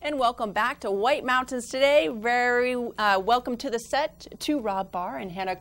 And welcome back to White Mountains today. Very welcome to the set to Rob Barr and Hannah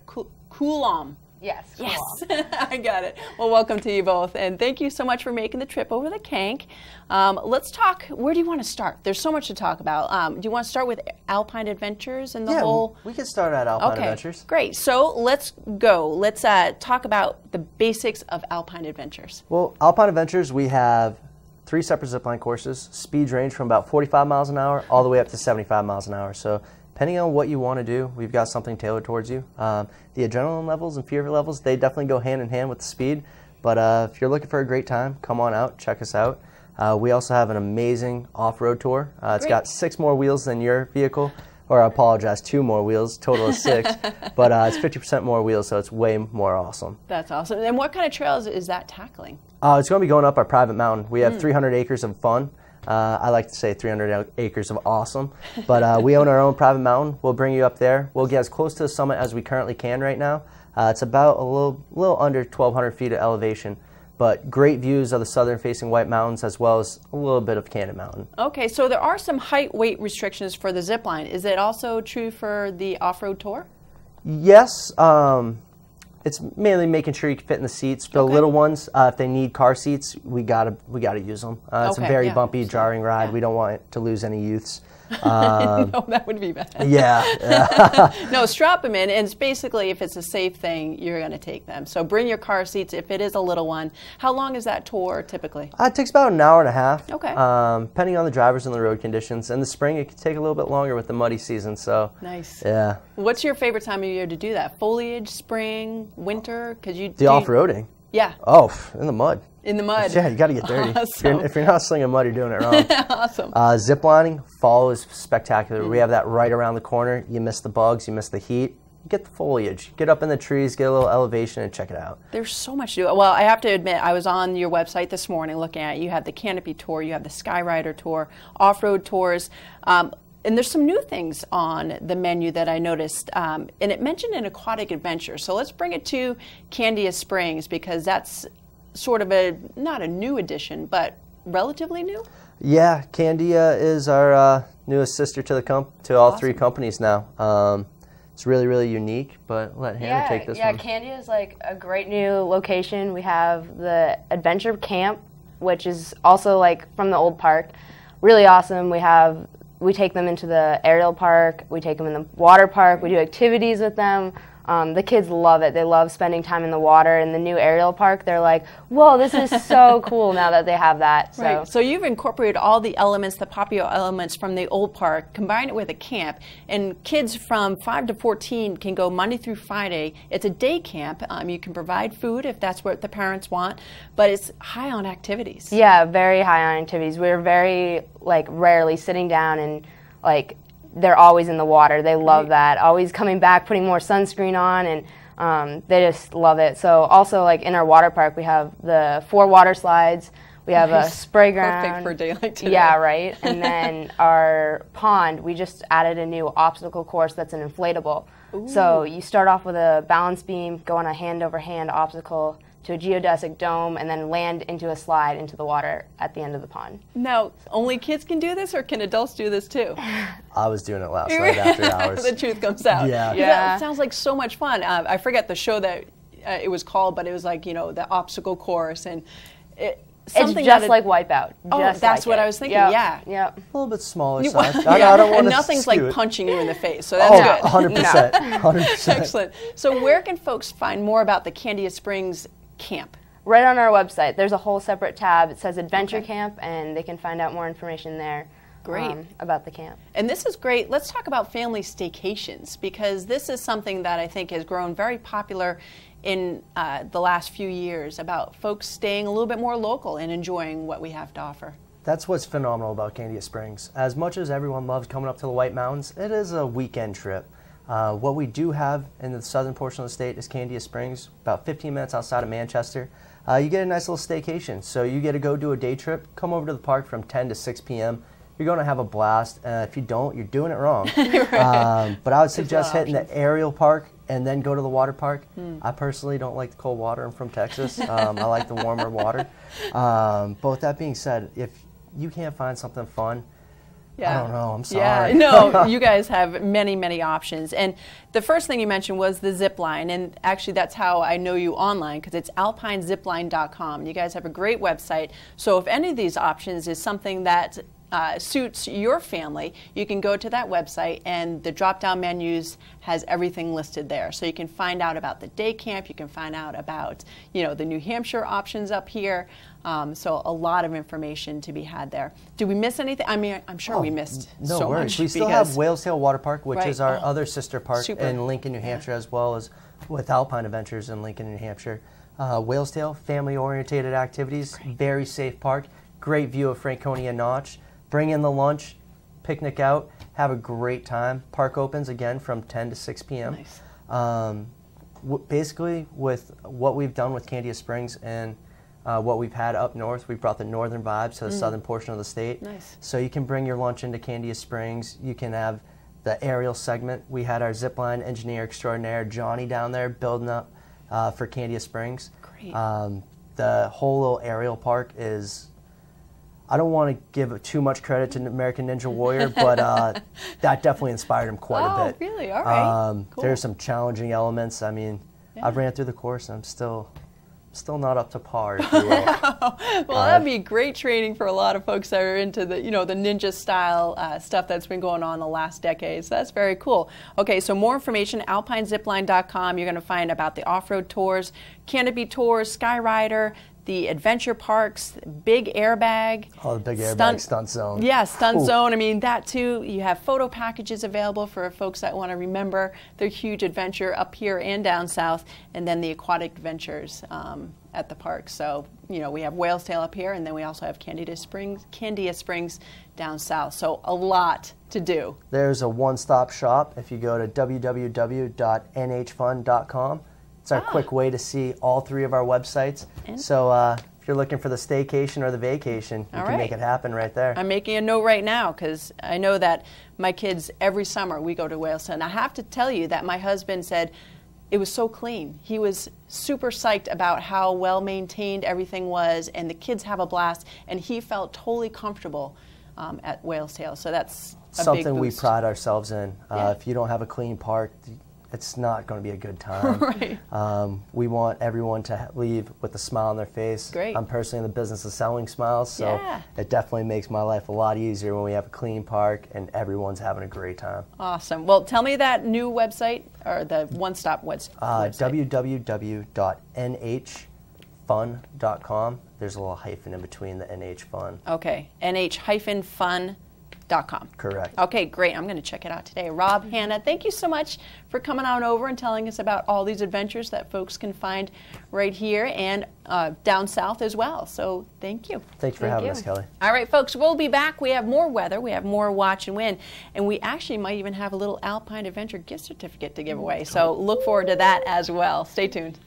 Coulomb. Yes. Yes, I got it. Well, welcome to you both, and thank you so much for making the trip over the Kank. Let's talk. Where do you want to start? There's so much to talk about. Do you want to start with Alpine Adventures and the whole? We can start at Alpine Adventures. Great. So let's go. Let's talk about the basics of Alpine Adventures. Well, Alpine Adventures, we have 3 separate zipline courses. Speeds range from about 45 miles an hour all the way up to 75 miles an hour. So depending on what you want to do, we've got something tailored towards you. The adrenaline levels and fear levels, they definitely go hand in hand with the speed. But if you're looking for a great time, come on out, check us out. We also have an amazing off-road tour. It's got 6 more wheels than your vehicle. Or I apologize, 2 more wheels, total of 6. But it's 50% more wheels, so it's way more awesome. That's awesome. And what kind of trails is that tackling? It's going to be going up our private mountain. We have 300 acres of fun. I like to say 300 acres of awesome, but we own our own private mountain. We'll bring you up there. We'll get as close to the summit as we currently can right now. It's about a little under 1,200 feet of elevation, but great views of the southern-facing White Mountains as well as a little bit of Candia Mountain. Okay, so there are some height-weight restrictions for the zip line. Is it also true for the off-road tour? Yes. It's mainly making sure you can fit in the seats. For the little ones, if they need car seats, we gotta use them. It's a very bumpy, jarring ride. We don't want it to lose any youths. No, that would be bad. Yeah. No, strap them in, and it's basically, if it's a safe thing, you're going to take them. So bring your car seats if it is a little one. How long is that tour typically? It takes about an hour and a half. Okay. Depending on the drivers and the road conditions. In the spring, it can take a little bit longer with the muddy season. So nice. Yeah. What's your favorite time of year to do that? Foliage, spring, winter? The off-roading. Yeah. Oh, in the mud. In the mud. Yeah, you got to get dirty. Awesome. If you're not slinging mud, you're doing it wrong. Awesome. Zip lining, fall is spectacular. We have that right around the corner. You miss the bugs, you miss the heat. Get the foliage. Get up in the trees, get a little elevation, and check it out. There's so much to do. Well, I have to admit, I was on your website this morning looking at it. You have the Canopy Tour, you have the Skyrider Tour, off-road tours. And there's some new things on the menu that I noticed, and it mentioned an aquatic adventure. So let's bring it to Candia Springs, because that's sort of not a new addition, but relatively new? Yeah, Candia is our newest sister to all 3 companies now. It's really, really unique, but let Hannah take this one. Yeah, Candia is like a great new location. We have the Adventure Camp, which is also like from the old park. Really awesome. We take them into the aerial park, we take them in the water park, we do activities with them. The kids love it. They love spending time in the water. In the new aerial park, they're like, whoa, this is so cool now that they have that. So. Right. So you've incorporated all the elements, the popular elements from the old park, combine it with a camp, and kids from 5 to 14 can go Monday through Friday. It's a day camp. You can provide food if that's what the parents want, but it's high on activities. Yeah, very high on activities. We're very, rarely sitting down and, they're always in the water. They love that. Always coming back, putting more sunscreen on, and they just love it. So also, in our water park, we have the 4 water slides. We have a spray ground. Perfect for a day like today. Yeah, right. And then our pond, we just added a new obstacle course that's an inflatable. Ooh. So you start off with a balance beam, go on a hand-over-hand obstacle to a geodesic dome, and then land into a slide into the water at the end of the pond. Now, only kids can do this, or can adults do this too? I was doing it last night after hours. The truth comes out. Yeah. That sounds like so much fun. I forget the show that it was called, but it was the obstacle course, and it's just like Wipeout. That's what I was thinking. Yep. Yeah. Yep. A little bit smaller size. I don't want and to nothing's skew it. punching you in the face, so that's good. 100%. 100%. Excellent. So where can folks find more about the Candia Springs camp? Right on our website. There's a whole separate tab. It says Adventure Camp, and they can find out more information there. Great. About the camp. And this is great. Let's talk about family staycations, because this is something that I think has grown very popular in the last few years, about folks staying a little bit more local and enjoying what we have to offer. That's what's phenomenal about Candia Springs. As much as everyone loves coming up to the White Mountains, it is a weekend trip. What we do have in the southern portion of the state is Candia Springs, about 15 minutes outside of Manchester. You get a nice little staycation. So you get to go do a day trip, come over to the park from 10 to 6 p.m. You're going to have a blast. If you don't, you're doing it wrong. Right. But I would suggest hitting the aerial park and then go to the water park. I personally don't like the cold water. I'm from Texas. I like the warmer water. But with that being said, if you can't find something fun, Yeah. I don't know. I'm sorry. Yeah, no, you guys have many, many options. And the first thing you mentioned was the zip line. And actually, that's how I know you online, because it's alpinezipline.com. You guys have a great website. So if any of these options is something that suits your family, you can go to that website, and the drop-down menus has everything listed there. So you can find out about the day camp. You can find out about, you know, the New Hampshire options up here. So a lot of information to be had there. Did we miss anything? I mean, I'm sure we missed no so worries. much. We still have Whales Tail Water Park, which Right. is our other sister park Super. in Lincoln, New Hampshire, as well as with Alpine Adventures in Lincoln, New Hampshire. Whales Tail, family-oriented activities, very safe park, great view of Franconia Notch. Bring in the lunch, picnic out, have a great time. Park opens again from 10 to 6 p.m. Nice. Basically, with what we've done with Candia Springs and what we've had up north, we've brought the northern vibes to the southern portion of the state. Nice. So you can bring your lunch into Candia Springs. You can have the aerial segment. We had our zipline engineer extraordinaire, Johnny, down there building up for Candia Springs. Great. The whole little aerial park is... I don't want to give too much credit to American Ninja Warrior, but that definitely inspired him quite a bit. Oh, really? All right. Cool. There's some challenging elements. I mean, I ran through the course, and I'm still not up to par, if you will. Well, that'd be great training for a lot of folks that are into the, you know, the ninja style stuff that's been going on the last decade. So that's very cool. Okay, so more information, alpinezipline.com. You're going to find about the off-road tours, canopy tours, Skyrider, the adventure parks, big airbag. Oh, the big airbag stunt zone. Yeah, stunt zone. I mean, that too. You have photo packages available for folks that want to remember their huge adventure up here and down south, and then the aquatic adventures at the park. So, you know, we have Whales Tail up here, and then we also have Candia Springs down south. So a lot to do. There's a one-stop shop if you go to www.nhfun.com. It's our quick way to see all three of our websites. So if you're looking for the staycation or the vacation, you can make it happen right there. I'm making a note right now, because I know that my kids, every summer, we go to Whales Tail. And I have to tell you that my husband said it was so clean. He was super psyched about how well maintained everything was, and the kids have a blast, and he felt totally comfortable at Whales Tail. So that's a something big we boost. pride ourselves in. If you don't have a clean park, it's not going to be a good time. Right. We want everyone to leave with a smile on their face. Great. I'm personally in the business of selling smiles, so it definitely makes my life a lot easier when we have a clean park and everyone's having a great time. Awesome. Well, tell me that new website, or the one-stop website. www.nhfun.com. There's a little hyphen in between the NH Fun. Okay, nh-fun.com. Correct. Okay, great. I'm going to check it out today. Rob, Hannah, thank you so much for coming on over and telling us about all these adventures that folks can find right here and down south as well. So thank you. Thank you for having us, Kelly. All right, folks, we'll be back. We have more weather. We have more watch and win. And we actually might even have a little Alpine Adventure gift certificate to give away. So look forward to that as well. Stay tuned.